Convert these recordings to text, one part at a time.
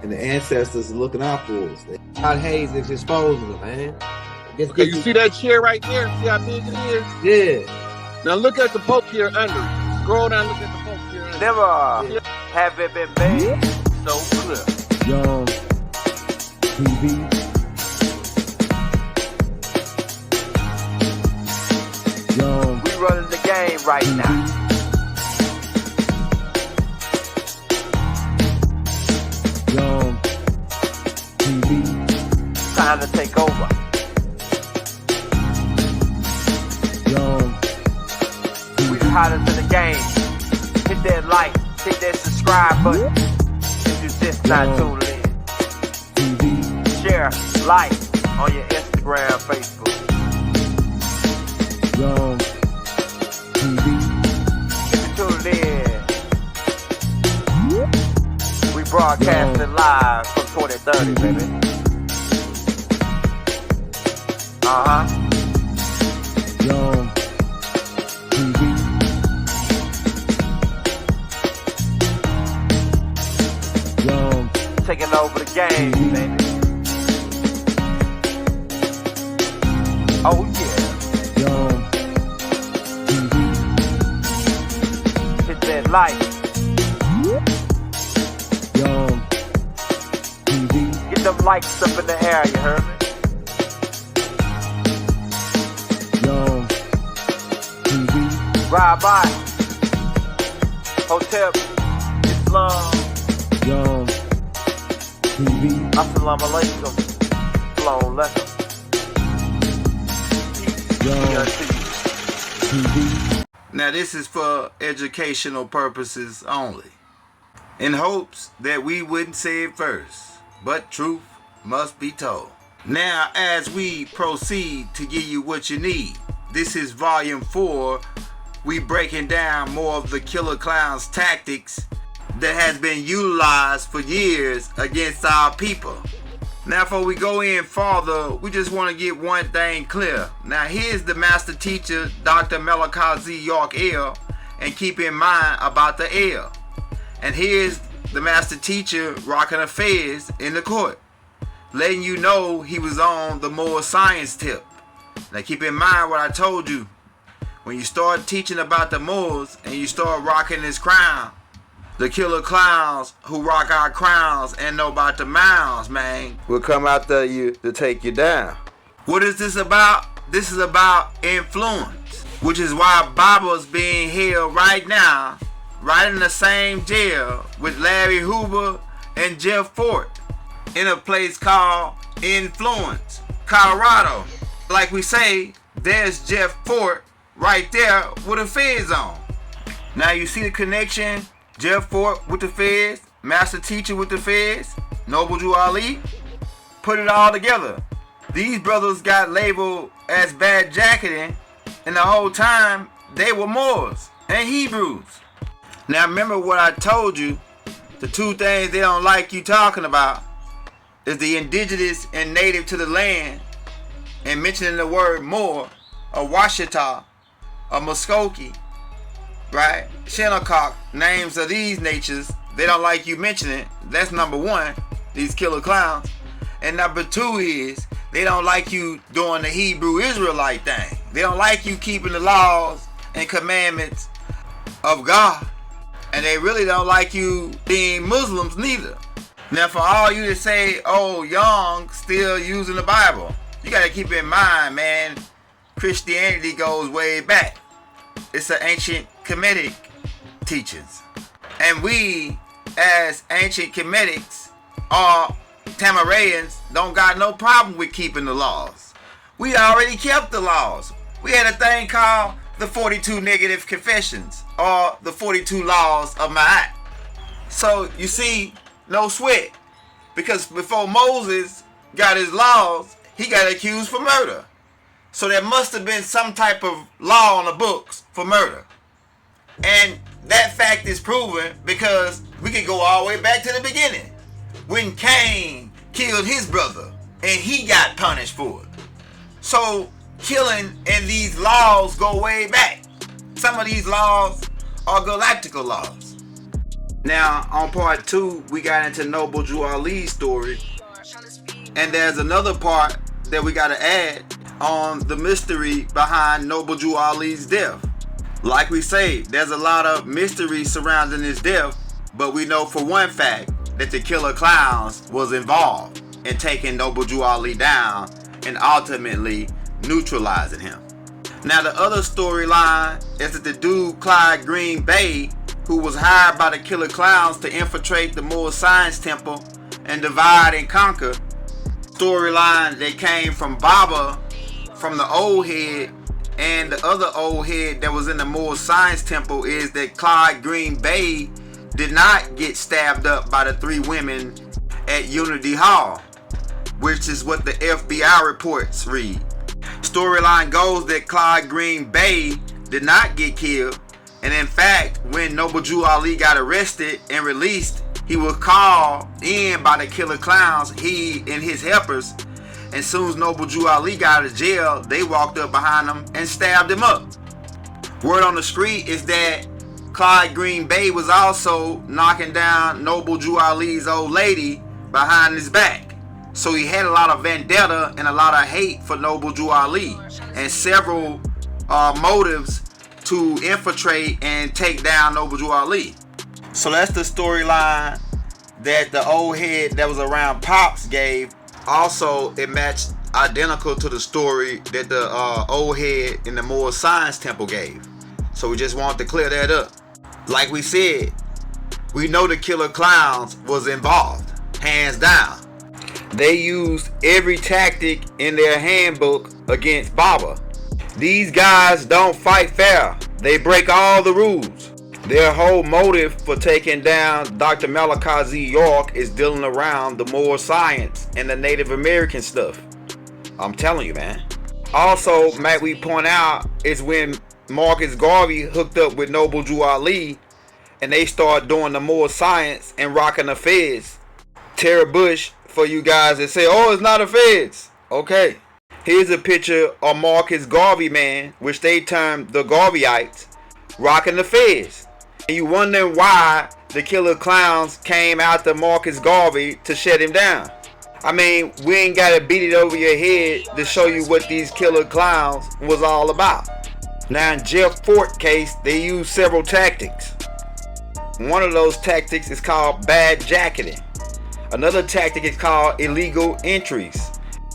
and the ancestors are looking out for us. God Hayes is exposing them, man. Okay, you see that chair right there? See how big it is? Yeah. Now look at the poke here under it. Scroll down, look at the poke here under it. Never have it been made so clear. Young TV. Young. We running the game right now. Young TV. Time to take over. Young We the hottest in the game. Hit that like, hit that subscribe button. If you just not tuned in. TV. Share, like on your Instagram, Facebook. Young TV. If you tuned in, we broadcasting live from 2030, baby. Young TV. Young Taking over the game, baby. Oh yeah. Young TV. Hit that like. Young TV. Get them likes up in the air, you heard me? Young TV. Ride by. Hotel Islam. Young TV. Assalamu alaikum. Flown letter. Young TV. Now this is for educational purposes only, in hopes that we wouldn't say it first, but truth must be told. Now as we proceed to give you what you need, this is volume 4. We breaking down more of the Killer Clowns tactics that has been utilized for years against our people. Now before we go in farther, we just want to get one thing clear. Now here's the master teacher, Dr. Malachi Z York L, and keep in mind about the L. And here's the master teacher rocking a fez in the court, letting you know he was on the more science tip. Now keep in mind what I told you. When you start teaching about the Moors and you start rocking this crown, the killer clowns who rock our crowns and know about the mounds, man, will come after you to take you down. What is this about? This is about influence, which is why Bobba's being held right now, right in the same jail with Larry Hoover and Jeff Fort, in a place called Influence, Colorado. Like we say, there's Jeff Fort right there with a fez on. Now you see the connection? Jeff Fort with the fez, master teacher with the fez, Noble Drew Ali. Put it all together. These brothers got labeled as bad jacketing, and the whole time they were Moors and Hebrews. Now remember what I told you. The two things they don't like you talking about is the indigenous and native to the land, and mentioning the word Moor, or Washita, or Muskogee, right? Shinnecock, names of these natures, they don't like you mentioning. That's number one, these killer clowns. And number two is, they don't like you doing the Hebrew Israelite thing. They don't like you keeping the laws and commandments of God. And they really don't like you being Muslims neither. Now for all you to say, oh, Young still using the Bible, you gotta keep in mind, man, Christianity goes way back. It's an ancient Kemetic teachings. And we, as ancient Kemetics, or Tamarayans, don't got no problem with keeping the laws. We already kept the laws. We had a thing called the 42 negative confessions, or the 42 laws of Ma'at. So you see, no sweat. Because before Moses got his laws, he got accused for murder. So there must have been some type of law on the books for murder. And that fact is proven because we can go all the way back to the beginning, when Cain killed his brother and he got punished for it. So killing and these laws go way back. Some of these laws are galactical laws. Now, on part 2, we got into Noble Drew Ali's story. And there's another part that we got to add on the mystery behind Noble Drew Ali's death. Like we say, there's a lot of mystery surrounding his death, but we know for one fact that the Killer Clowns was involved in taking Noble Drew Ali down and ultimately neutralizing him. Now, the other storyline is that the dude Clyde Green Bay, who was hired by the Killer Clowns to infiltrate the Moore Science Temple and divide and conquer, storyline that came from Baba, from the old head, and the other old head that was in the Moore Science Temple is that Clyde Green Bay did not get stabbed up by the 3 women at Unity Hall, which is what the FBI reports read. Storyline goes that Clyde Green Bay did not get killed, and in fact, when Noble Drew Ali got arrested and released, he was called in by the Killer Clowns, he and his helpers. As soon as Noble Drew Ali got out of jail, they walked up behind him and stabbed him up. Word on the street is that Clyde Green Bay was also knocking down Noble Drew Ali's old lady behind his back. So he had a lot of vendetta and a lot of hate for Noble Drew Ali, and several motives to infiltrate and take down Noble Drew Ali. So that's the storyline that the old head that was around Pops gave. Also, it matched identical to the story that the old head in the Moore Science Temple gave. So we just wanted to clear that up. Like we said, we know the Killer Clowns was involved, hands down. They used every tactic in their handbook against Baba. These guys don't fight fair. They break all the rules. Their whole motive for taking down Dr. Malachi Z York is dealing around the Moore Science and the Native American stuff. I'm telling you, man. Also, might we point out, is when Marcus Garvey hooked up with Noble Drew Ali and they started doing the Moore Science and rocking the Fez. Tara Bush, for you guys that say, oh, it's not a Fez. Okay. Here's a picture of Marcus Garvey, man, which they termed the Garveyites, rocking the Fez. And you wondering why the Killer Clowns came after Marcus Garvey to shut him down. I mean, we ain't got to beat it over your head to show you what these Killer Clowns was all about. Now, in Jeff Fort case, they used several tactics. One of those tactics is called bad jacketing. Another tactic is called illegal entries.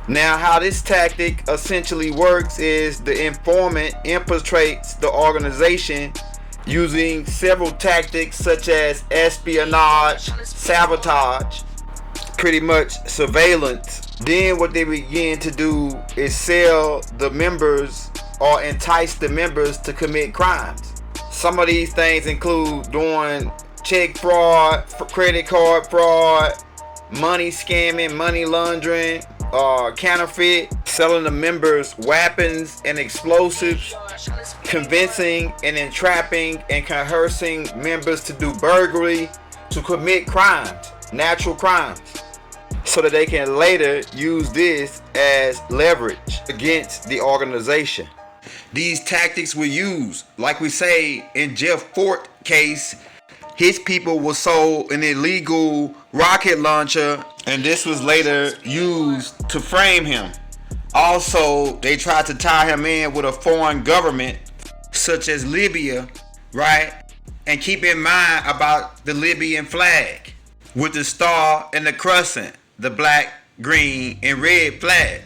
Now, how this tactic essentially works is the informant infiltrates the organization using several tactics such as espionage, sabotage, pretty much surveillance. Then what they begin to do is sell the members or entice the members to commit crimes. Some of these things include doing check fraud, credit card fraud, money scamming, money laundering, counterfeit, selling the members weapons and explosives, convincing and entrapping and coercing members to do burglary, to commit crimes, natural crimes, so that they can later use this as leverage against the organization. These tactics were used, like we say in Jeff Fort case, his people were sold an illegal rocket launcher, and this was later used to frame him. Also, they tried to tie him in with a foreign government, such as Libya, right? And keep in mind about the Libyan flag, with the star and the crescent, the black, green, and red flag,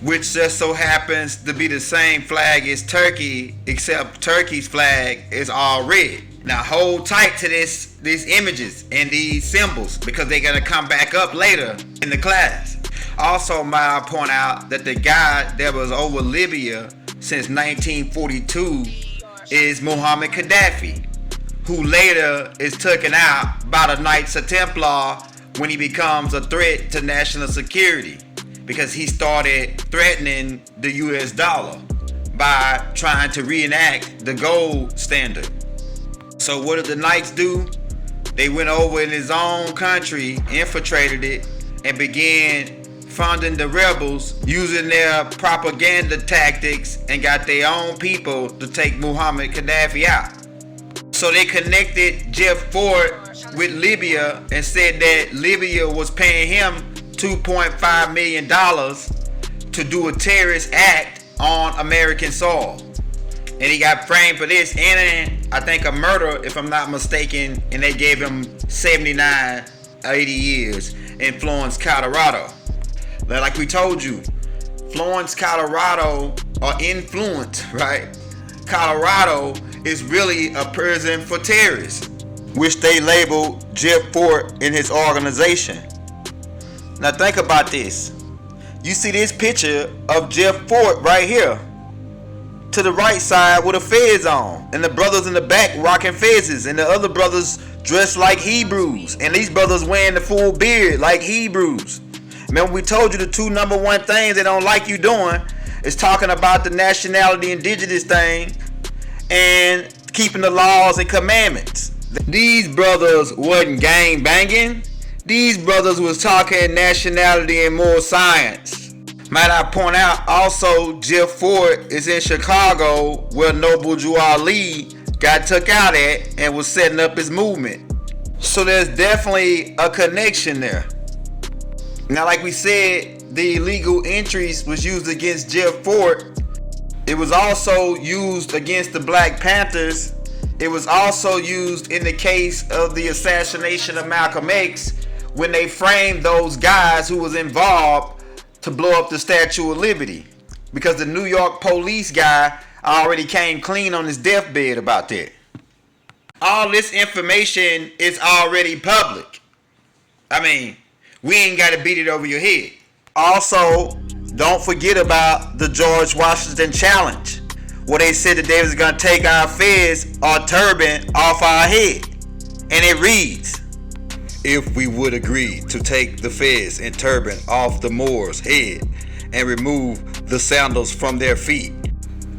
which just so happens to be the same flag as Turkey, except Turkey's flag is all red. Now hold tight to these images and these symbols, because they're going to come back up later in the class. Also, might I point out that the guy that was over Libya since 1942 is Muhammad Gaddafi, who later is taken out by the Knights of Templar when he becomes a threat to national security, because he started threatening the US dollar by trying to reenact the gold standard. So what did the Knights do? They went over in his own country, infiltrated it, and began funding the rebels using their propaganda tactics, and got their own people to take Muhammad Gaddafi out. So So they connected Jeff Fort with Libya and said that Libya was paying him $2.5 million to do a terrorist act on American soil. And he got framed for this and I think a murder, if I'm not mistaken, and they gave him 79, 80 years in Florence, Colorado. But like we told you, Florence, Colorado, or Influence, right? Colorado is really a prison for terrorists, which they labeled Jeff Fort in his organization. Now think about this. You see this picture of Jeff Fort right here. To the right side with a fez on. And the brothers in the back rocking fezzes. And the other brothers dressed like Hebrews. And these brothers wearing the full beard like Hebrews. Remember we told you the two number one things they don't like you doing is talking about the nationality indigenous thing and keeping the laws and commandments. These brothers wasn't gang banging. These brothers was talking nationality and more science. Might I point out also Jeff Fort is in Chicago where Noble Drew Ali got took out at and was setting up his movement. So there's definitely a connection there. Now like we said, the illegal entries was used against Jeff Fort. It was also used against the Black Panthers. It was also used in the case of the assassination of Malcolm X when they framed those guys who was involved to blow up the Statue of Liberty, because the New York police guy already came clean on his deathbed about that. All this information is already public. I mean, we ain't got to beat it over your head. Also, don't forget about the George Washington Challenge, where they said that they was going to take our fez or turban off our head. And it reads, if we would agree to take the fez and turban off the Moors' head and remove the sandals from their feet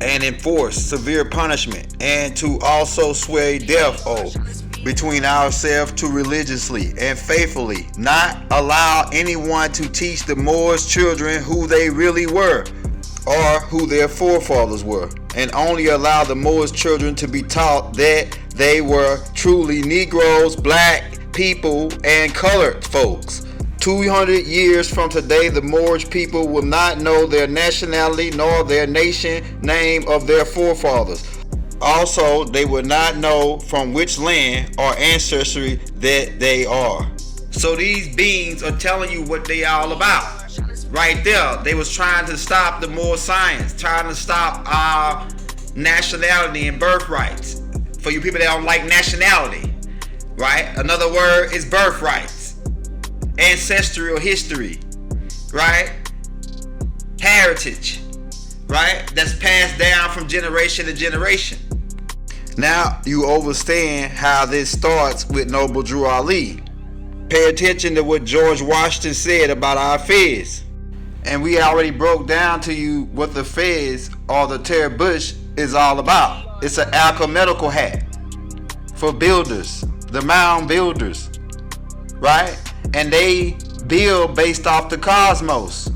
and enforce severe punishment, and to also swear a death oath between ourselves to religiously and faithfully not allow anyone to teach the Moors' children who they really were or who their forefathers were, and only allow the Moors' children to be taught that they were truly Negroes, black people, and colored folks. 200 years from today, the Moorish people will not know their nationality nor their nation name of their forefathers. Also, they will not know from which land or ancestry that they are. So these beings are telling you what they all about. Right there, they was trying to stop the Moor science, trying to stop our nationality and birthrights. For you people that don't like nationality, right? Another word is birthrights, ancestral history, right? Heritage, right? That's passed down from generation to generation. Now you understand how this starts with Noble Drew Ali. Pay attention to what George Washington said about our fez. And we already broke down to you what the fez or the terbush is all about. It's an alchemical hat for builders, the mound builders, right? And they build based off the cosmos.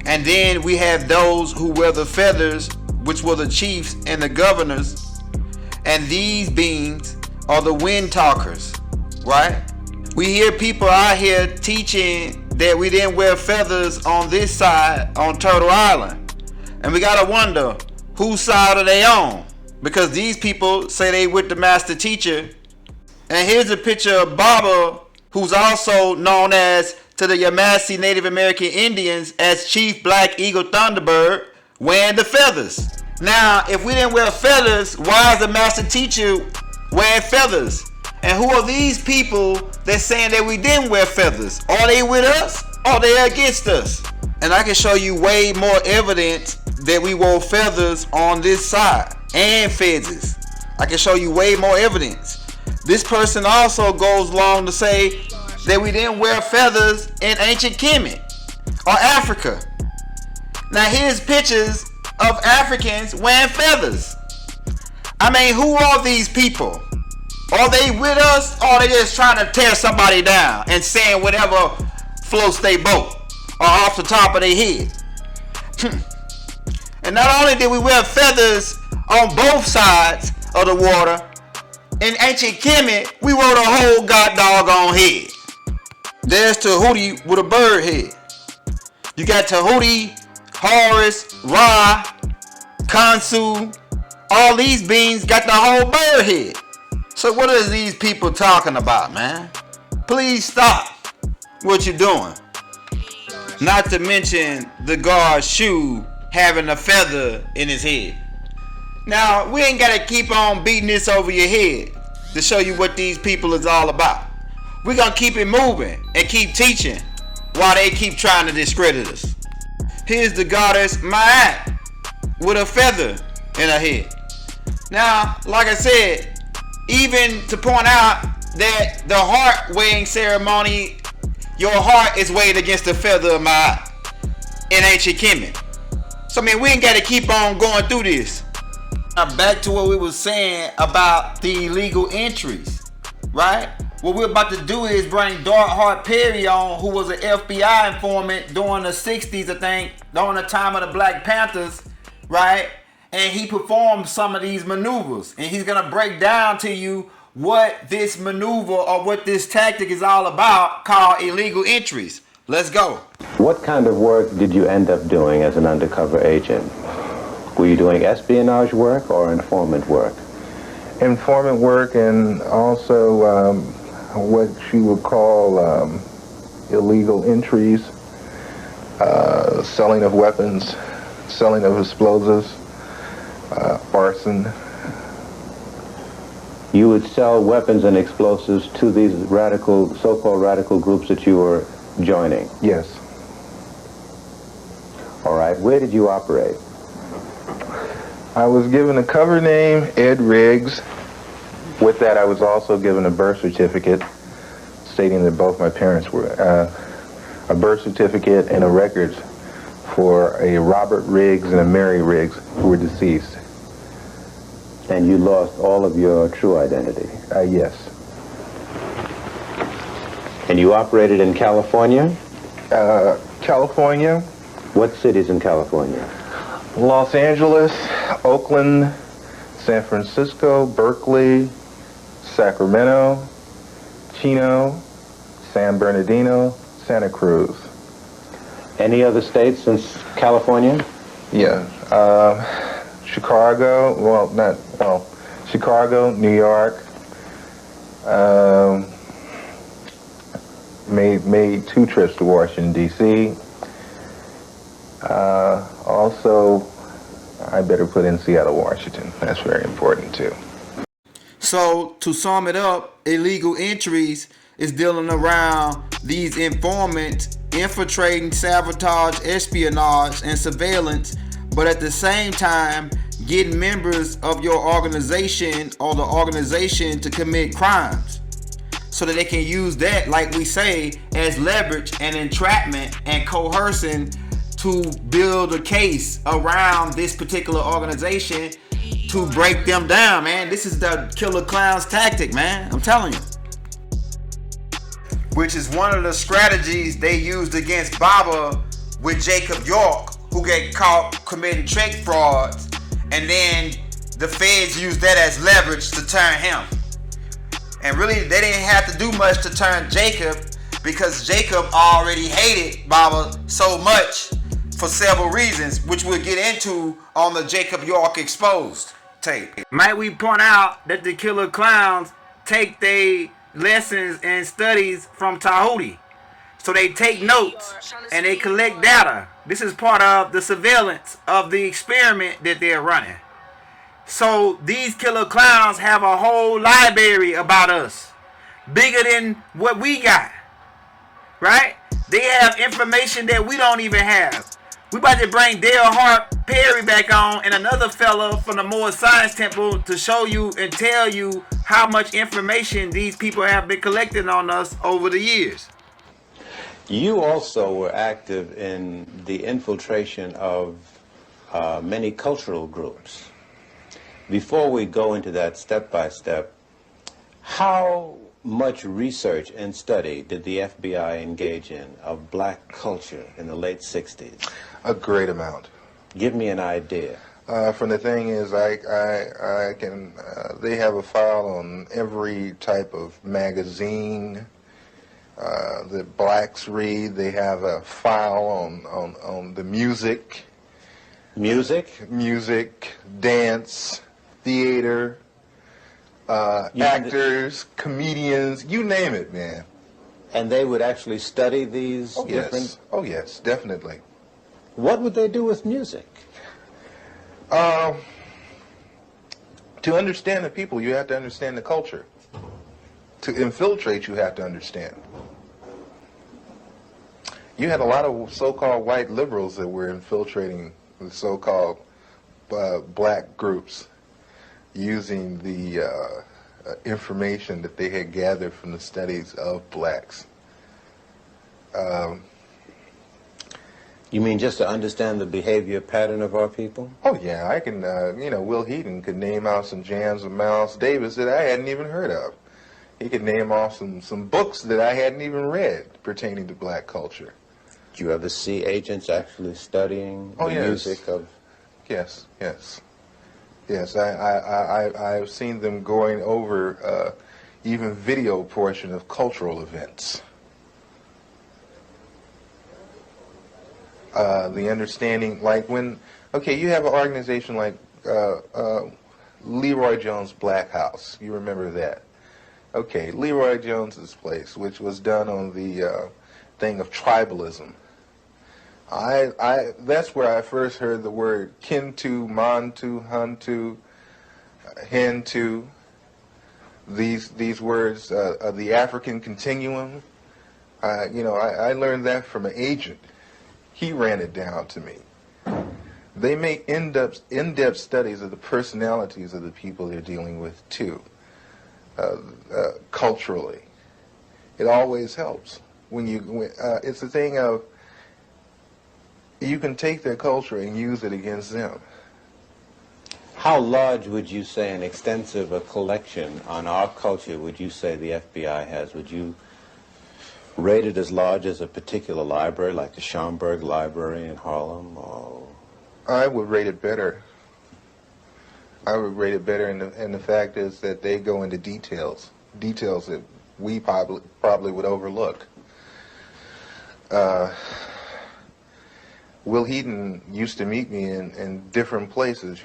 And then we have those who wear the feathers, which were the chiefs and the governors. And these beings are the wind talkers, right? We hear people out here teaching that we didn't wear feathers on this side on Turtle Island. And we gotta wonder, whose side are they on? Because these people say they with the master teacher. And here's a picture of Baba, who's also known as to the Yamasee Native American Indians as Chief Black Eagle Thunderbird, wearing the feathers. Now, if we didn't wear feathers, why is the master teacher wearing feathers? And who are these people that's saying that we didn't wear feathers? Are they with us or are they against us? And I can show you way more evidence that we wore feathers on this side and fezzes. I can show you way more evidence. This person also goes along to say that we didn't wear feathers in ancient Kemet or Africa. Now here's pictures of Africans wearing feathers. I mean, who are these people? Are they with us or are they just trying to tear somebody down and saying whatever floats their boat or off the top of their head? And not only did we wear feathers on both sides of the water, In ancient Kemet, we wrote a whole god doggone head. There's Tahuti with a bird head. You got Tahuti, Horus, Ra, Khonsu. All these beings got the whole bird head. So what are these people talking about, man? Please stop what you're doing. Not to mention the god Shu having a feather in his head. Now, we ain't gotta keep on beating this over your head to show you what these people is all about. We're gonna keep it moving and keep teaching while they keep trying to discredit us. Here's the goddess Ma'at with a feather in her head. Now, like I said, even to point out that the heart weighing ceremony, your heart is weighed against the feather of Ma'at in ancient Kemet. So, I mean, we ain't got to keep on going through this. Now, back to what we were saying about the illegal entries, right? What we're about to do is bring Dark Heart Perry on, who was an FBI informant during the 60s, I think, during the time of the Black Panthers, right? And he performed some of these maneuvers. And he's going to break down to you what this maneuver or what this tactic is all about, called illegal entries. Let's go. What kind of work did you end up doing as an undercover agent? Were you doing espionage work or informant work? Informant work, and also what you would call illegal entries, selling of weapons, selling of explosives, arson. You would sell weapons and explosives to these radical, so-called radical groups that you were joining? Yes. All right. Where did you operate? I was given a cover name, Ed Riggs. With that, I was also given a birth certificate stating that both my parents were, a birth certificate and a record for a Robert Riggs and a Mary Riggs who were deceased. And you lost all of your true identity? Yes. And you operated in California? California. What cities in California? Los Angeles, Oakland, San Francisco, Berkeley, Sacramento, Chino, San Bernardino, Santa Cruz. Any other states since California? Yeah. Chicago, Chicago, New York. Made 2 trips to Washington, D.C. Also, I better put in Seattle, Washington. That's very important, too. So, to sum it up, illegal entries is dealing around these informants infiltrating, sabotage, espionage, and surveillance, but at the same time getting members of your organization or the organization to commit crimes so that they can use that, like we say, as leverage and entrapment and coercing to build a case around this particular organization to break them down, man. This is the killer clowns tactic, man. I'm telling you. Which is one of the strategies they used against Baba with Jacob York, who get caught committing check frauds, and then the feds used that as leverage to turn him. And really, they didn't have to do much to turn Jacob, because Jacob already hated Baba so much for several reasons, which we'll get into on the Jacob York Exposed tape. Might we point out that the killer clowns take their lessons and studies from Tahuti. So they take notes and they collect data. This is part of the surveillance of the experiment that they're running. So these killer clowns have a whole library about us, bigger than what we got, right? They have information that we don't even have. We about to bring Dale Hart Perry back on and another fella from the Moore Science Temple to show you and tell you how much information these people have been collecting on us over the years. You also were active in the infiltration of many cultural groups. Before we go into that step by step, how much research and study did the FBI engage in of black culture in the late 60s? A great amount. Give me an idea. From the thing is, I can. They have a file on every type of magazine that blacks read. They have a file on the music, dance, theater, actors, comedians, you name it, man. And they would actually study these different... Yes. Oh, yes, definitely. What would they do with music? To understand the people, you have to understand the culture. To infiltrate, you have to understand. You had a lot of so-called white liberals that were infiltrating the so-called black groups using the information that they had gathered from the studies of blacks. You mean just to understand the behavior pattern of our people? Oh yeah, I can, Will Heaton could name out some jams of Miles Davis that I hadn't even heard of. He could name off some books that I hadn't even read pertaining to black culture. Do you ever see agents actually studying the music of... Yes. Yes, I've seen them going over even video portion of cultural events. The understanding, like when, you have an organization like Leroy Jones' Black House. You remember that? Okay, Leroy Jones's place, which was done on the thing of tribalism. That's where I first heard the word Kintu, Mantu, Huntu, Hentu. These words of the African continuum. I learned that from an agent. He ran it down to me. They make in-depth studies of the personalities of the people they're dealing with too. Culturally, it always helps when it's a thing of you can take their culture and use it against them. How large would you say an extensive collection on our culture would you say the FBI has? Would you rate it as large as a particular library, like the Schomburg Library in Harlem? Or... I would rate it better. And the fact is that they go into details that we probably would overlook. Will Heaton used to meet me in different places.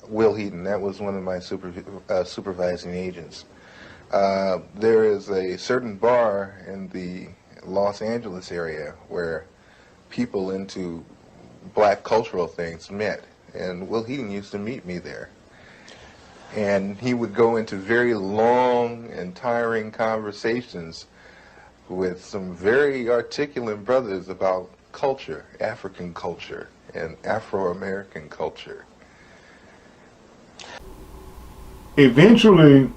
Will Heaton, that was one of my supervising agents. There is a certain bar in the Los Angeles area where people into black cultural things met, and Will Heaton used to meet me there. And he would go into very long and tiring conversations with some very articulate brothers about culture, African culture, and Afro-American culture. Eventually,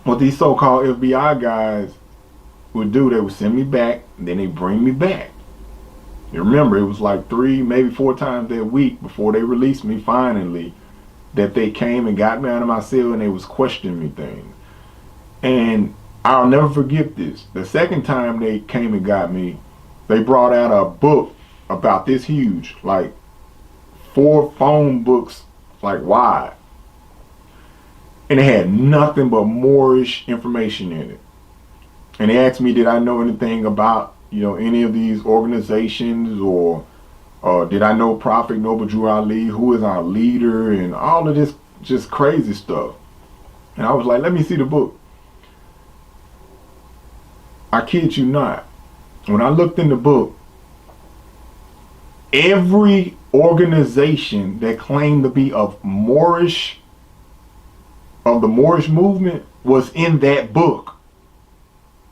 what these so-called FBI guys would do, they would send me back, and then they bring me back. You remember, it was like 3, maybe 4 times that week before they released me finally, that they came and got me out of my cell and they was questioning me things. And I'll never forget this. The second time they came and got me, they brought out a book about this huge, like 4 phone books, like wide. And it had nothing but Moorish information in it. And they asked me, did I know anything about, any of these organizations, or did I know Prophet Noble Drew Ali, who is our leader, and all of this just crazy stuff. And I was like, let me see the book. I kid you not. When I looked in the book, every organization that claimed to be of the Moorish movement was in that book.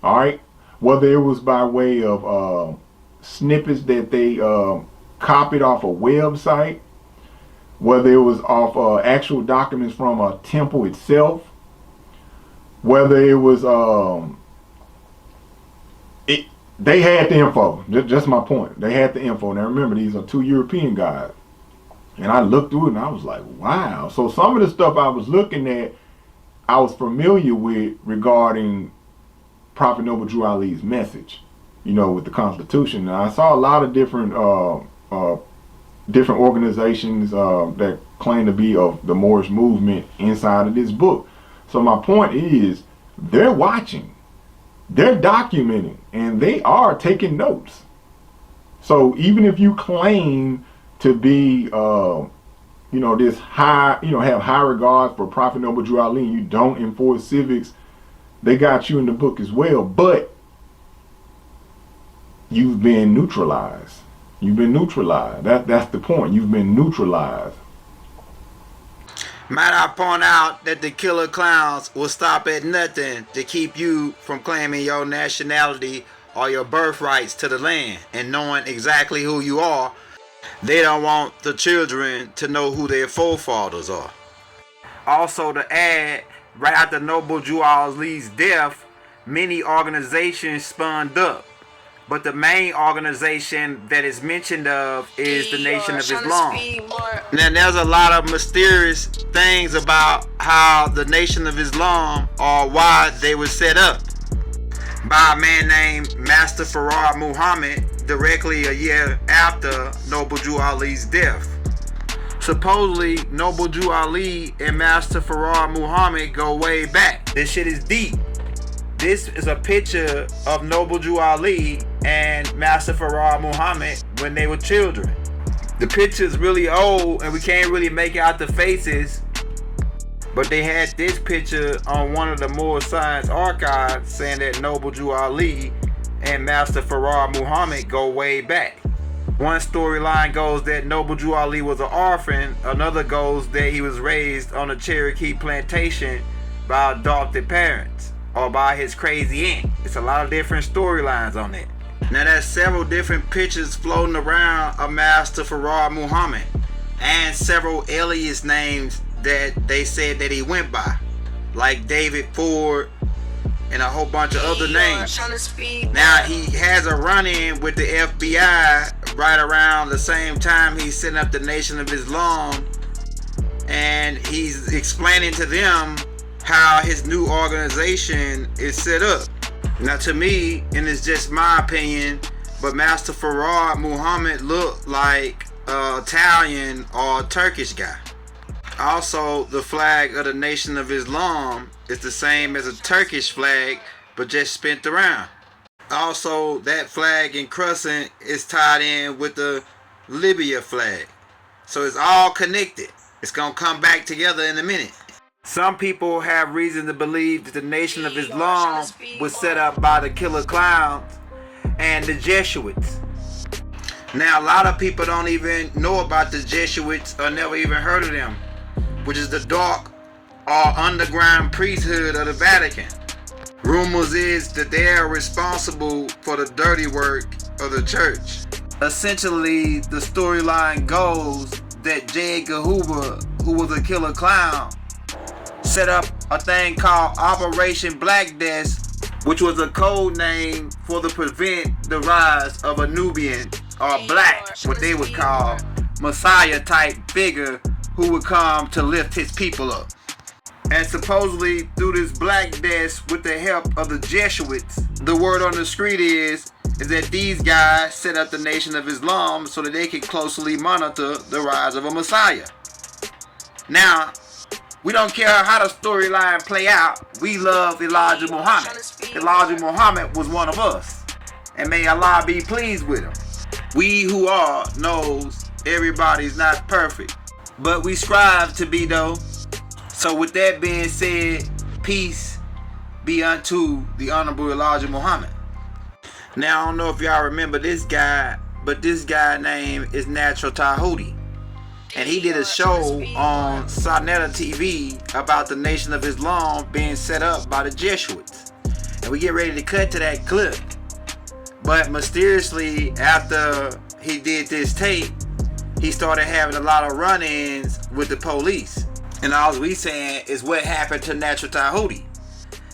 All right, whether it was by way of snippets that they copied off a website, whether it was off actual documents from a temple itself, whether it was they had the info. Just my point. They had the info. Now remember, these are 2 European guys. And I looked through it and I was like, wow. So some of the stuff I was looking at, I was familiar with regarding Prophet Noble Drew Ali's message, with the Constitution. And I saw a lot of different different organizations that claim to be of the Moorish movement inside of this book. So my point is, they're watching, they're documenting, and they are taking notes. So even if you claim to be, this high, have high regard for Prophet Noble Drew Ali, and you don't enforce civics, they got you in the book as well. But you've been neutralized. You've been neutralized. That's the point. You've been neutralized. Might I point out that the killer clowns will stop at nothing to keep you from claiming your nationality or your birthrights to the land and knowing exactly who you are. They don't want the children to know who their forefathers are. Also to add, right after Noble Drew Ali's death, many organizations spun up. But the main organization that is mentioned of is the Nation of Islam. Now there's a lot of mysterious things about how the Nation of Islam, or why they were set up by a man named Master Farad Muhammad directly a year after Noble Drew Ali's death. Supposedly, Noble Drew Ali and Master Farad Muhammad go way back. This shit is deep. This is a picture of Noble Drew Ali and Master Farad Muhammad when they were children. The picture is really old and we can't really make out the faces, but they had this picture on one of the Moor Science archives saying that Noble Drew Ali and Master Farad Muhammad go way back. One storyline goes that Noble Drew Ali was an orphan, another goes that he was raised on a Cherokee plantation by adopted parents, or by his crazy aunt. It's a lot of different storylines on it. Now there's several different pictures floating around of Master Farad Muhammad, and several alias names that they said that he went by, like David Ford and a whole bunch of other names. Now he has a run-in with the FBI right around the same time he's setting up the Nation of Islam, and he's explaining to them how his new organization is set up. Now to me, and it's just my opinion, but Master Farad Muhammad looked like an Italian or Turkish guy. Also, the flag of the Nation of Islam is the same as a Turkish flag, but just spent around. Also, that flag and crescent is tied in with the Libya flag. So it's all connected. It's gonna come back together in a minute. Some people have reason to believe that the Nation of Islam was set up by the killer clowns and the Jesuits. Now a lot of people don't even know about the Jesuits or never even heard of them, which is the dark or underground priesthood of the Vatican. Rumors is that they are responsible for the dirty work of the church. Essentially, the storyline goes that J. Edgar Hoover, who was a killer clown, set up a thing called Operation Black Death, which was a code name for to prevent the rise of a Nubian or black, what they would call Messiah type figure who would come to lift his people up. And supposedly through this Black Death, with the help of the Jesuits, the word on the street is that these guys set up the Nation of Islam so that they could closely monitor the rise of a Messiah. Now, we don't care how the storyline play out. We love Elijah Muhammad. Elijah Muhammad was one of us. And may Allah be pleased with him. We who are knows everybody's not perfect, but we strive to be though. So with that being said, peace be unto the Honorable Elijah Muhammad. Now I don't know if y'all remember this guy, but this guy name is Natural Tahuti. And he did a show on Sonetta TV about the Nation of Islam being set up by the Jesuits. And we get ready to cut to that clip. But mysteriously, after he did this tape, he started having a lot of run-ins with the police. And all we saying is what happened to Natural Tahuti.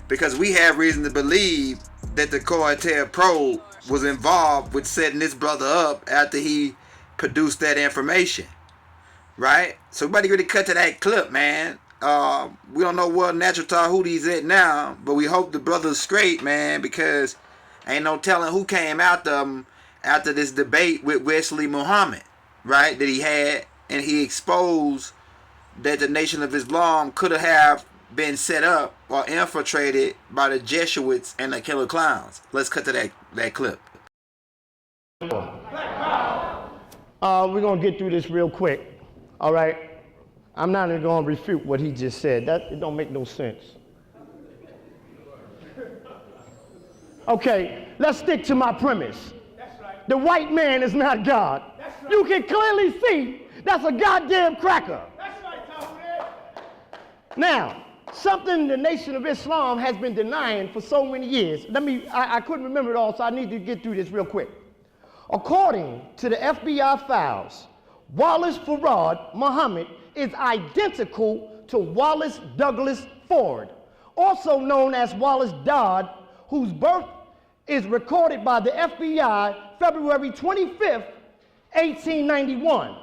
Because we have reason to believe that the COINTELPRO was involved with setting this brother up after he produced that information. Right? So everybody really cut to that clip, man. We don't know where Natural Tahuti's at now, but we hope the brother's straight, man, because ain't no telling who came after him after this debate with Wesley Muhammad. right, that he had, and he exposed that the Nation of Islam could have been set up or infiltrated by the Jesuits and the killer clowns. Let's cut to that clip. We're going to get through this real quick, all right? I'm not even going to refute what he just said. It don't make no sense. Okay, let's stick to my premise. That's right. The white man is not God. That's right. You can clearly see that's a goddamn cracker. That's right, Tony. Now, something the Nation of Islam has been denying for so many years. I couldn't remember it all, so I need to get through this real quick. According to the FBI files, Wallace Farad Muhammad is identical to Wallace Douglas Ford, also known as Wallace Dodd, whose birth is recorded by the FBI February 25th, 1891,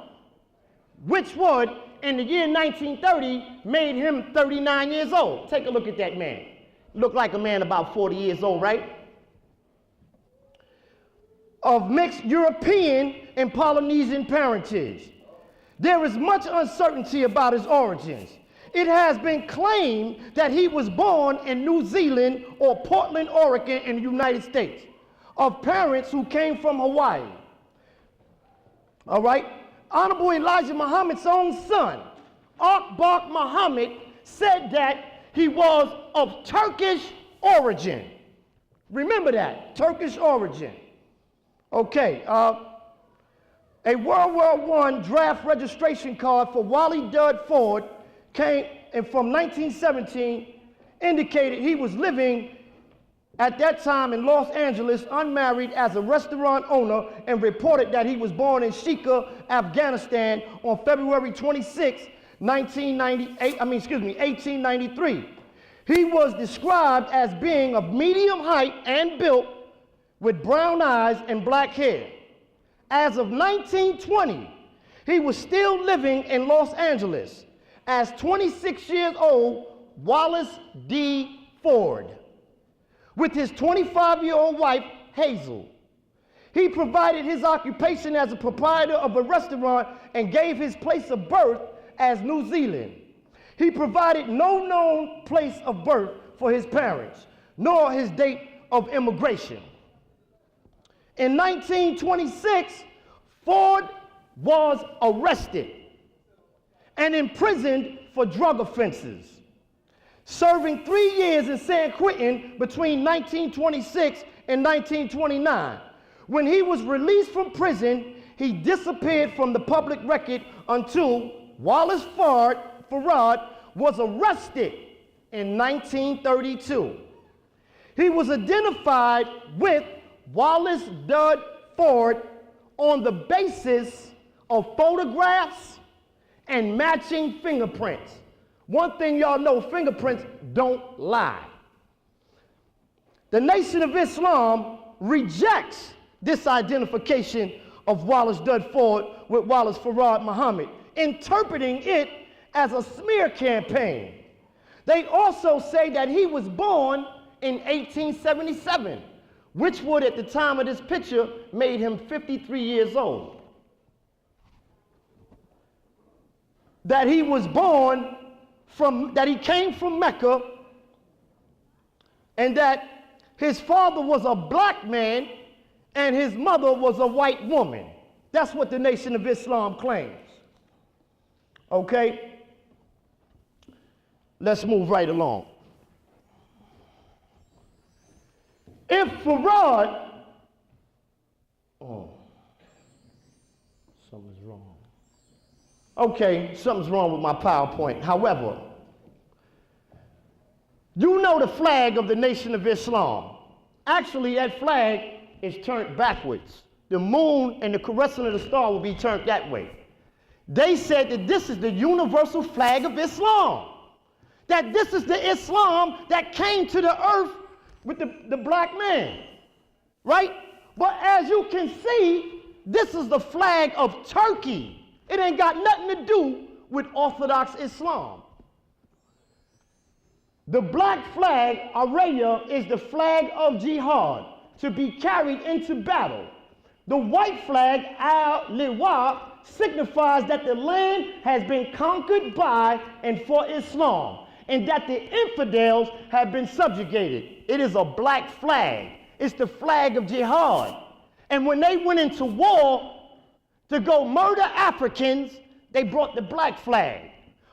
which would, in the year 1930, made him 39 years old. Take a look at that man. Looked like a man about 40 years old, right? Of mixed European and Polynesian parentage. There is much uncertainty about his origins. It has been claimed that he was born in New Zealand or Portland, Oregon in the United States, of parents who came from Hawaii. All right? Honorable Elijah Muhammad's own son, Akbar Muhammad, said that he was of Turkish origin. Remember that, Turkish origin. Okay, a World War I draft registration card for Wally Dud Ford came and from 1917 indicated he was living at that time in Los Angeles unmarried as a restaurant owner and reported that he was born in Shika, Afghanistan on February 26, 1893. He was described as being of medium height and built with brown eyes and black hair. As of 1920, he was still living in Los Angeles as 26 years old Wallace D. Ford with his 25-year-old wife, Hazel. He provided his occupation as a proprietor of a restaurant and gave his place of birth as New Zealand. He provided no known place of birth for his parents, nor his date of immigration. In 1926, Ford was arrested and imprisoned for drug offenses, serving 3 years in San Quentin between 1926 and 1929. When he was released from prison, he disappeared from the public record until Wallace Farad was arrested in 1932. He was identified with Wallace Dud Ford on the basis of photographs and matching fingerprints. One thing y'all know, fingerprints don't lie. The Nation of Islam rejects this identification of Wallace Dud Ford with Wallace Farad Muhammad, interpreting it as a smear campaign. They also say that he was born in 1877, which would, at the time of this picture, made him 53 years old. That he was born that he came from Mecca, and that his father was a black man and his mother was a white woman. That's what the Nation of Islam claims. Okay? Let's move right along. If Farad, something's wrong. Okay, something's wrong with my PowerPoint. However, you know the flag of the Nation of Islam. Actually, that flag is turned backwards. The moon and the crescent of the star will be turned that way. They said that this is the universal flag of Islam. That this is the Islam that came to the earth with the black man, right? But as you can see, this is the flag of Turkey. It ain't got nothing to do with Orthodox Islam. The black flag, Araya, is the flag of jihad, to be carried into battle. The white flag, Al-Liwa, signifies that the land has been conquered by and for Islam, and that the infidels have been subjugated. It is a black flag. It's the flag of jihad. And when they went into war to go murder Africans, they brought the black flag.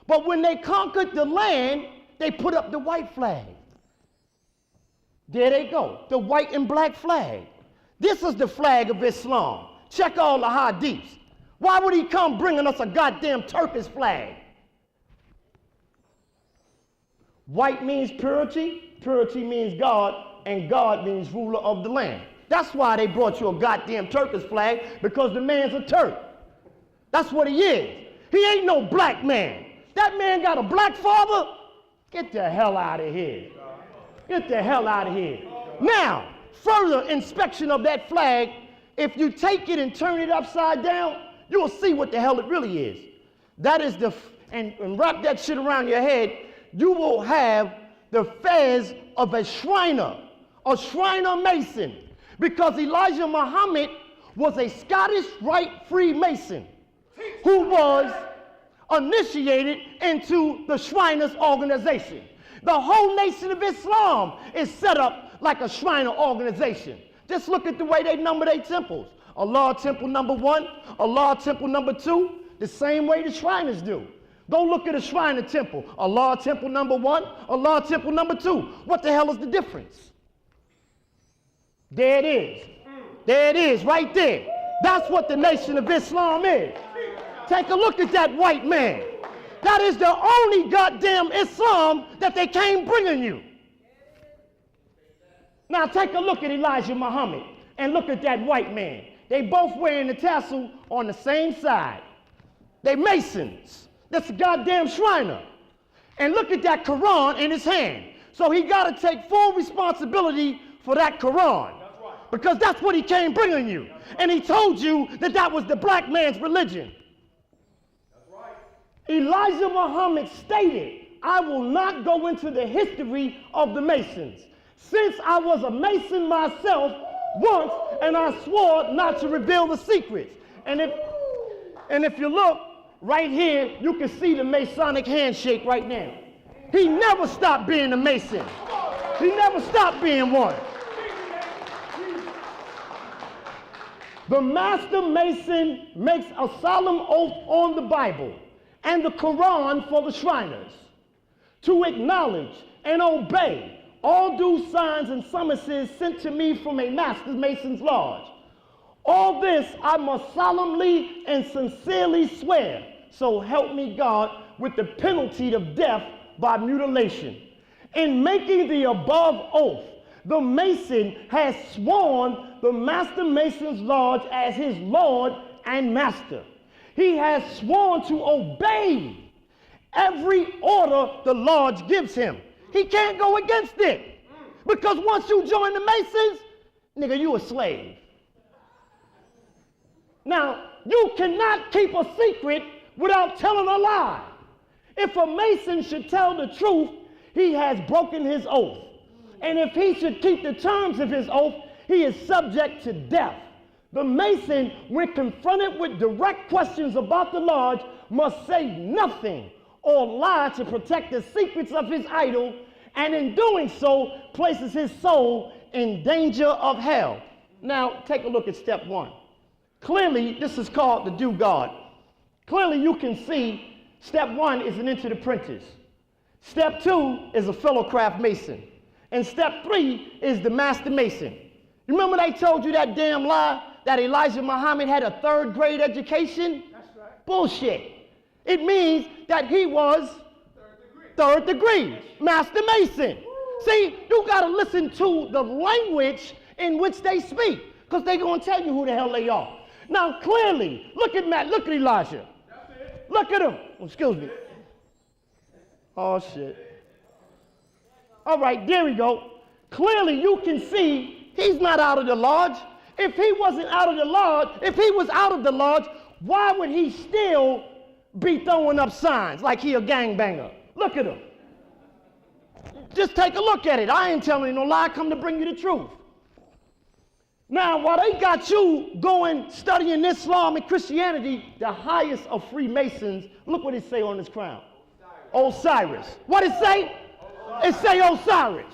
But when they conquered the land, they put up the white flag. There they go, the white and black flag. This is the flag of Islam. Check all the hadiths. Why would he come bringing us a goddamn Turkish flag? White means purity, purity means God, and God means ruler of the land. That's why they brought you a goddamn Turkish flag, because the man's a Turk. That's what he is. He ain't no black man. That man got a black father? Get the hell out of here. Get the hell out of here. Now, further inspection of that flag, if you take it and turn it upside down, you'll see what the hell it really is. That is and wrap that shit around your head, you will have the fez of a Shriner Mason, because Elijah Muhammad was a Scottish Rite Freemason who was initiated into the Shriners organization. The whole nation of Islam is set up like a Shriner organization. Just look at the way they number their temples. Allah temple number 1, Allah temple number 2, the same way the Shriners do. Go look at a Shriner temple. Allah temple number 1, Allah temple number 2. What the hell is the difference? There it is. There it is, right there. That's what the nation of Islam is. Take a look at that white man. That is the only goddamn Islam that they came bringing you. Now take a look at Elijah Muhammad and look at that white man. They both wearing the tassel on the same side. They Masons. That's a goddamn Shriner. And look at that Quran in his hand. So he got to take full responsibility for that Quran. Because that's what he came bringing you. And he told you that that was the black man's religion. Elijah Muhammad stated, I will not go into the history of the Masons, since I was a Mason myself once, and I swore not to reveal the secrets. And if you look right here, you can see the Masonic handshake right now. He never stopped being a Mason. He never stopped being one. The Master Mason makes a solemn oath on the Bible and the Quran for the Shriners to acknowledge and obey all due signs and summonses sent to me from a Master Mason's lodge. All this I must solemnly and sincerely swear, so help me God, with the penalty of death by mutilation. In making the above oath, the Mason has sworn the Master Mason's lodge as his Lord and Master. He has sworn to obey every order the lodge gives him. He can't go against it. Because once you join the Masons, nigga, you a slave. Now, you cannot keep a secret without telling a lie. If a Mason should tell the truth, he has broken his oath. And if he should keep the terms of his oath, he is subject to death. The Mason, when confronted with direct questions about the lodge, must say nothing or lie to protect the secrets of his idol, and in doing so, places his soul in danger of hell. Now, take a look at step 1. Clearly, this is called the due God. Clearly, you can see step 1 is an into the apprentice. Step 2 is a fellow craft mason. And step 3 is the master mason. You remember they told you that damn lie that Elijah Muhammad had a 3rd grade education? That's right. Bullshit. It means that he was third degree, master mason. See, you gotta listen to the language in which they speak, because they're gonna tell you who the hell they are. Now clearly, look at Elijah. Look at him. Oh, excuse me. Oh shit. All right, there we go. Clearly you can see he's not out of the lodge. If he wasn't out of the lodge, if he was out of the lodge, why would he still be throwing up signs like he a gangbanger? Look at him. Just take a look at it. I ain't telling you no lie. I come to bring you the truth. Now, while they got you going studying Islam and Christianity, the highest of Freemasons, look what it say on this crown. Osiris. What it say? It say Osiris.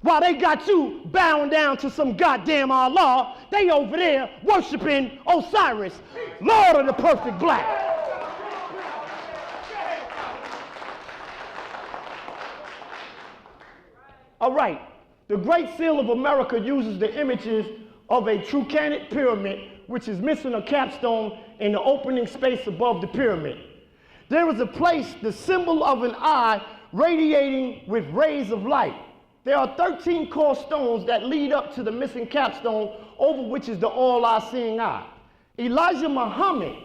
While they got you bowing down to some goddamn Allah, they over there worshiping Osiris, Lord of the perfect black. All right. The Great Seal of America uses the images of a truncated pyramid, which is missing a capstone in the opening space above the pyramid. There is a place, the symbol of an eye, radiating with rays of light. There are 13 core stones that lead up to the missing capstone, over which is the all-eye-seeing eye. Elijah Muhammad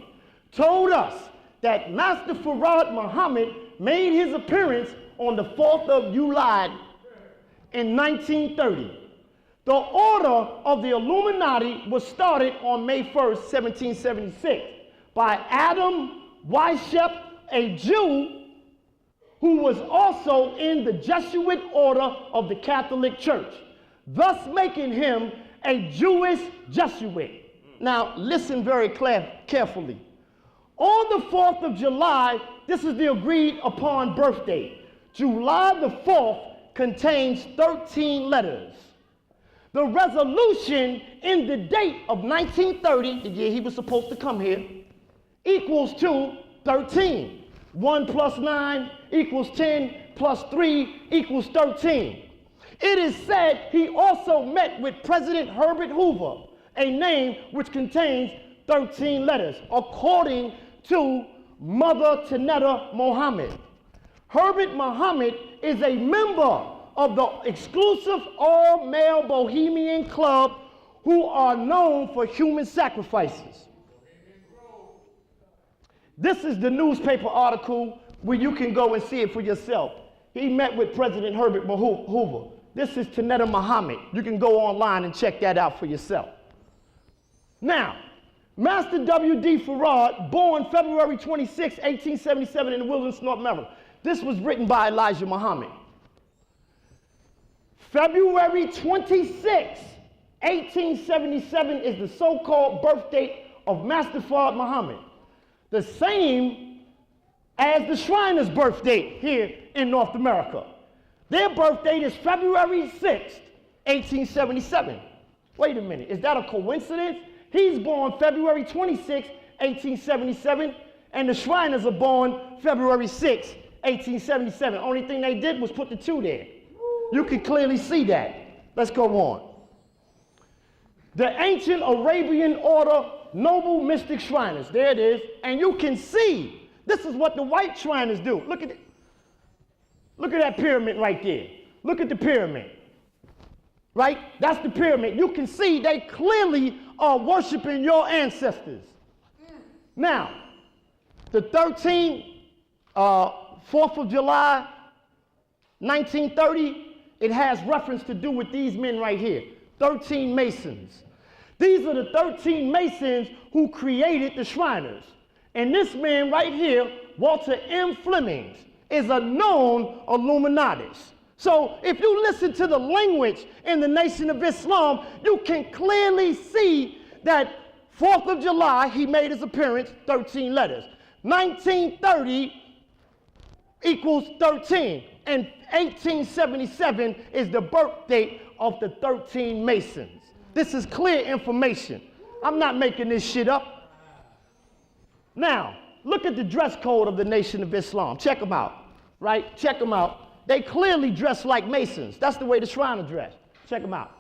told us that Master Farad Muhammad made his appearance on the 4th of July in 1930. The order of the Illuminati was started on May 1st, 1776 by Adam Weishaupt, a Jew who was also in the Jesuit order of the Catholic Church, thus making him a Jewish Jesuit. Now listen very carefully. On the 4th of July, this is the agreed upon birth date. July the 4th contains 13 letters. The resolution in the date of 1930, the year he was supposed to come here, equals to 13. 1 plus 9 equals 10 plus 3 equals 13. It is said he also met with President Herbert Hoover, a name which contains 13 letters, according to Mother Tanetta Mohammed. Herbert Muhammad is a member of the exclusive all-male bohemian club who are known for human sacrifices. This is the newspaper article where you can go and see it for yourself. He met with President Herbert Hoover. This is Tanetta Muhammad. You can go online and check that out for yourself. Now, Master W.D. Farad, born February 26, 1877 in the wilderness, North America. This was written by Elijah Muhammad. February 26, 1877 is the so-called birth date of Master Farad Muhammad, the same as the Shriners' birth date here in North America. Their birth date is February 6, 1877. Wait a minute, is that a coincidence? He's born February 26, 1877, and the Shriners are born February 6, 1877. Only thing they did was put the 2 there. You can clearly see that. Let's go on. The ancient Arabian order, noble mystic Shriners. There it is. And you can see, this is what the white Shriners do. Look at it. Look at that pyramid right there. Look at the pyramid. Right? That's the pyramid. You can see they clearly are worshiping your ancestors. Now, the 4th of July, 1930, it has reference to do with these men right here, 13 Masons. These are the 13 Masons who created the Shriners. And this man right here, Walter M. Fleming, is a known Illuminatus. So if you listen to the language in the Nation of Islam, you can clearly see that 4th of July, he made his appearance, 13 letters. 1930 equals 13. And 1877 is the birth date of the 13 Masons. This is clear information. I'm not making this shit up. Now, look at the dress code of the Nation of Islam. Check them out, right? Check them out. They clearly dress like Masons. That's the way the Shriner dress. Check them out.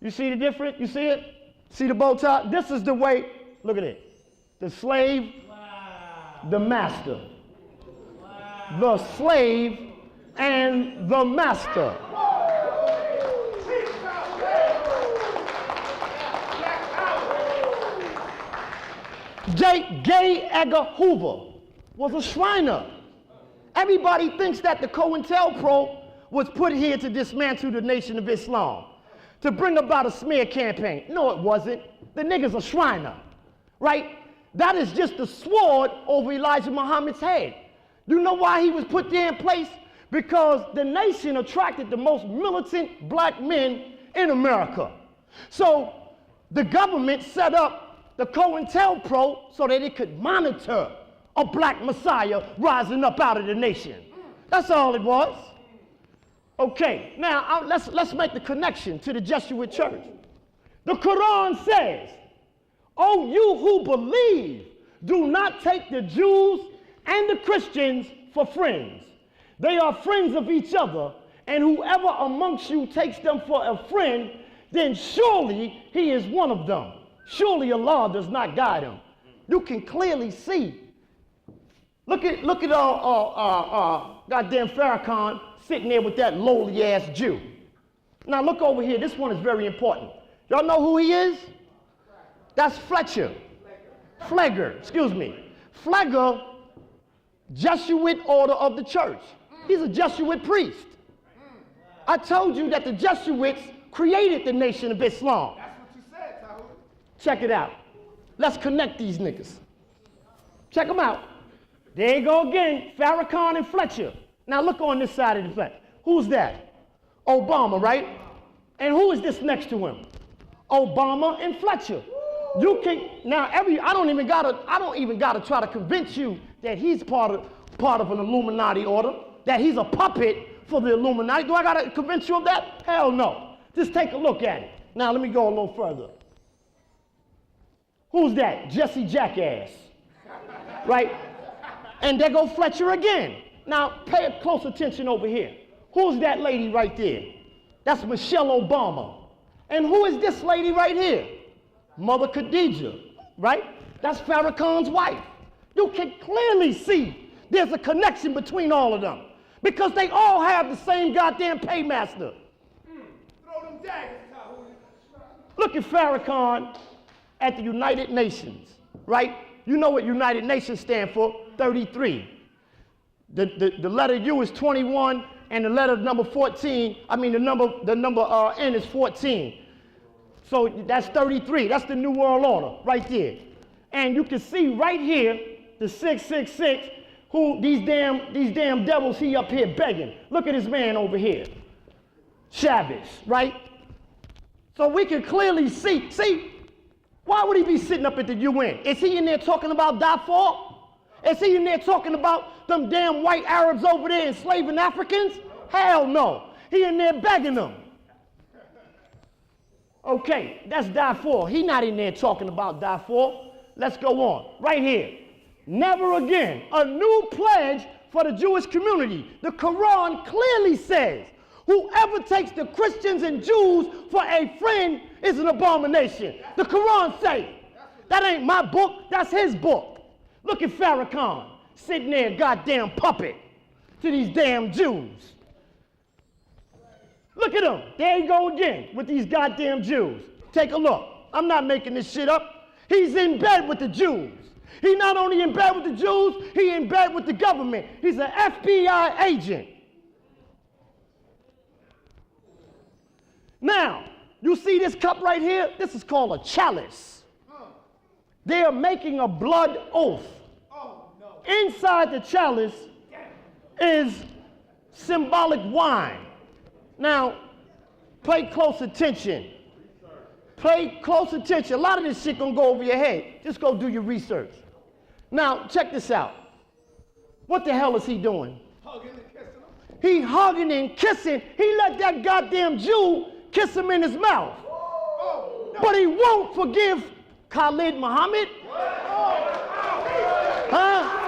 You see the difference? You see it? See the bow tie? This is the way, look at it. The slave, the master. The slave, and the master. J. Gay Edgar Hoover was a Shriner. Everybody thinks that the COINTELPRO was put here to dismantle the Nation of Islam, to bring about a smear campaign. No, it wasn't. The nigga's a Shriner, right? That is just the sword over Elijah Muhammad's head. You know why he was put there in place? Because the nation attracted the most militant black men in America. So the government set up the COINTELPRO so that it could monitor a black messiah rising up out of the nation. That's all it was. Okay, now let's make the connection to the Jesuit church. The Quran says, "Oh, you who believe, do not take the Jews and the Christians for friends. They are friends of each other, and whoever amongst you takes them for a friend, then surely he is one of them. Surely Allah does not guide him." You can clearly see. Look at goddamn Farrakhan sitting there with that lowly ass Jew. Now look over here. This one is very important. Y'all know who he is? That's Fletcher. Flegger, excuse me. Flegger, Jesuit order of the church. He's a Jesuit priest. I told you that the Jesuits created the Nation of Islam. That's what you said, Tahu. Check it out. Let's connect these niggas. Check them out. There you go again, Farrakhan and Fletcher. Now look on this side of the fence. Who's that? Obama, right? And who is this next to him? Obama and Fletcher. You can now I don't even gotta try to convince you that he's part of an Illuminati order, that he's a puppet for the Illuminati. Do I gotta convince you of that? Hell no. Just take a look at it. Now let me go a little further. Who's that? Jesse Jackass. Right? And there go Fletcher again. Now pay close attention over here. Who's that lady right there? That's Michelle Obama. And who is this lady right here? Mother Khadija, right? That's Farrakhan's wife. You can clearly see there's a connection between all of them because they all have the same goddamn paymaster. Throw them daggers, Look at Farrakhan at the United Nations, right? You know what United Nations stand for? 33. The letter U is 21, and the letter number 14. I mean the number N is 14. So that's 33. That's the New World Order right there. And you can see right here the 666. Who these damn devils he up here begging. Look at this man over here, Chavez, right? So we can clearly see. Why would he be sitting up at the UN? Is he in there talking about Darfur? Is he in there talking about them damn white Arabs over there enslaving Africans? Hell no. He in there begging them. Okay, that's Darfur. He not in there talking about Darfur. Let's go on. Right here. Never again. A new pledge for the Jewish community. The Quran clearly says, whoever takes the Christians and Jews for a friend is an abomination. The Quran says. That ain't my book, that's his book. Look at Farrakhan sitting there, goddamn puppet to these damn Jews. Look at him. There you go again with these goddamn Jews. Take a look. I'm not making this shit up. He's in bed with the Jews. He not only in bed with the Jews, he in bed with the government. He's an FBI agent. Now, you see this cup right here? This is called a chalice. They are making a blood oath. Inside the chalice is symbolic wine. Now, pay close attention. Pay close attention. A lot of this shit gonna go over your head. Just go do your research. Now, check this out. What the hell is he doing? Hugging and kissing him. He hugging and kissing. He let that goddamn Jew kiss him in his mouth. Oh, no. But he won't forgive Khalid Muhammad. Huh?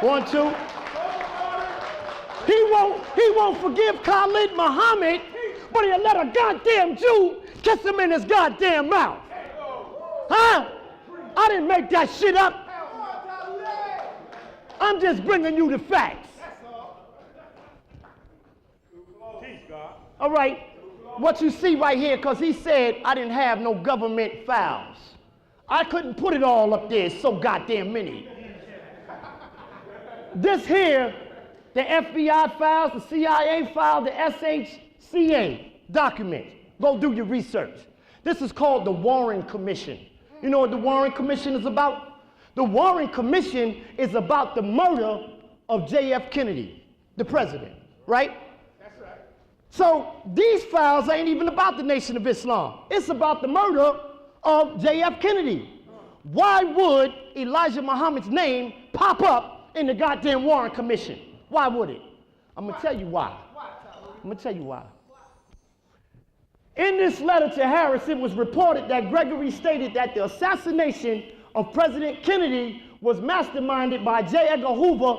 1, 2. He won't forgive Khalid Muhammad, but he'll let a goddamn Jew kiss him in his goddamn mouth. Huh? I didn't make that shit up. I'm just bringing you the facts. All right, what you see right here, because he said I didn't have no government files. I couldn't put it all up there, it's so goddamn many. This here, the FBI files, the CIA file, the SHCA documents. Go do your research. This is called the Warren Commission. You know what the Warren Commission is about? The Warren Commission is about the murder of J.F. Kennedy, the president, right? That's right. So these files ain't even about the Nation of Islam. It's about the murder of J.F. Kennedy. Why would Elijah Muhammad's name pop up in the goddamn Warren Commission? Why would it? I'm gonna tell you why. I'm gonna tell you why. In this letter to Harris, it was reported that Gregory stated that the assassination of President Kennedy was masterminded by J. Edgar Hoover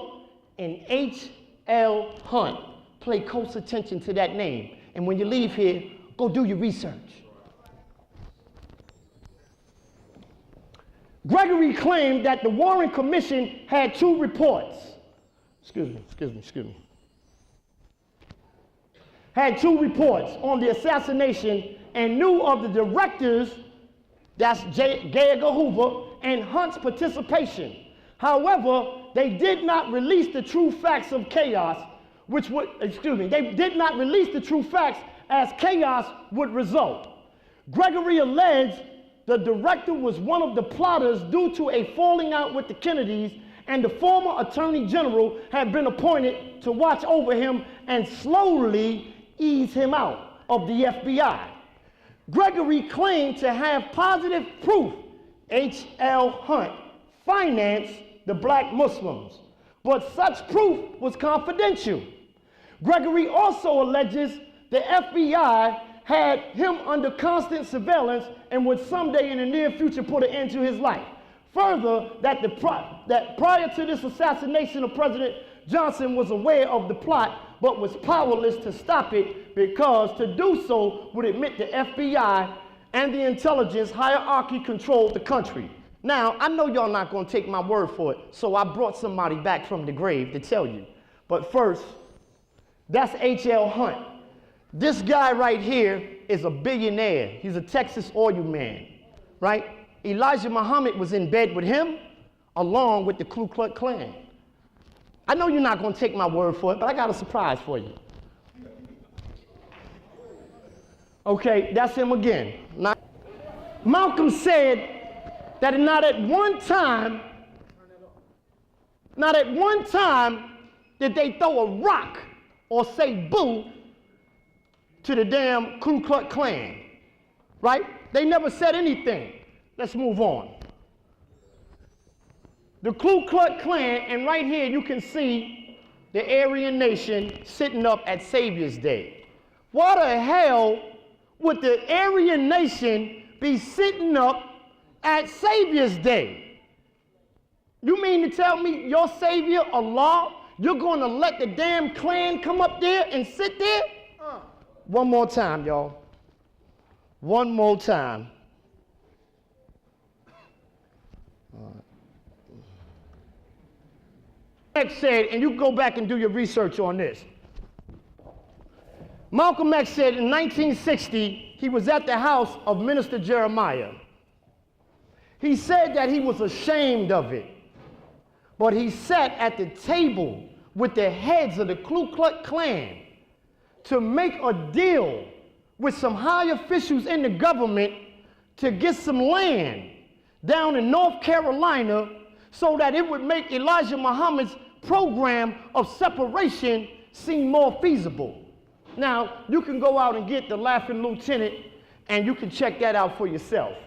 and H.L. Hunt. Pay close attention to that name. And when you leave here, go do your research. Gregory claimed that the Warren Commission had two reports. Had two reports on the assassination and knew of the directors, that's J. Edgar Hoover, and Hunt's participation. However, they did not release the true facts of chaos, they did not release the true facts as chaos would result. Gregory alleged the director was one of the plotters due to a falling out with the Kennedys, and the former attorney general had been appointed to watch over him and slowly ease him out of the FBI. Gregory claimed to have positive proof H.L. Hunt financed the black Muslims, but such proof was confidential. Gregory also alleges the FBI had him under constant surveillance and would someday in the near future put an end to his life. Further, that prior to this assassination of President Johnson was aware of the plot but was powerless to stop it because to do so would admit the FBI and the intelligence hierarchy controlled the country. Now, I know y'all not gonna take my word for it, so I brought somebody back from the grave to tell you. But first, that's H.L. Hunt. This guy right here is a billionaire. He's a Texas oil man, right? Elijah Muhammad was in bed with him along with the Ku Klux Klan. I know you're not gonna take my word for it, but I got a surprise for you. Okay, that's him again. Now, Malcolm said that not at one time did they throw a rock or say boo to the damn Ku Klux Klan, right? They never said anything. Let's move on. The Ku Klux Klan, and right here you can see the Aryan Nation sitting up at Savior's Day. Why the hell would the Aryan Nation be sitting up at Savior's Day? You mean to tell me your Savior, Allah, you're going to let the damn Klan come up there and sit there? One more time, y'all. One more time. X said, and you go back and do your research on this. Malcolm X said in 1960, he was at the house of Minister Jeremiah. He said that he was ashamed of it, but he sat at the table with the heads of the Ku Klux Klan to make a deal with some high officials in the government to get some land down in North Carolina so that it would make Elijah Muhammad's program of separation seem more feasible. Now, you can go out and get the Laughing Lieutenant and you can check that out for yourself.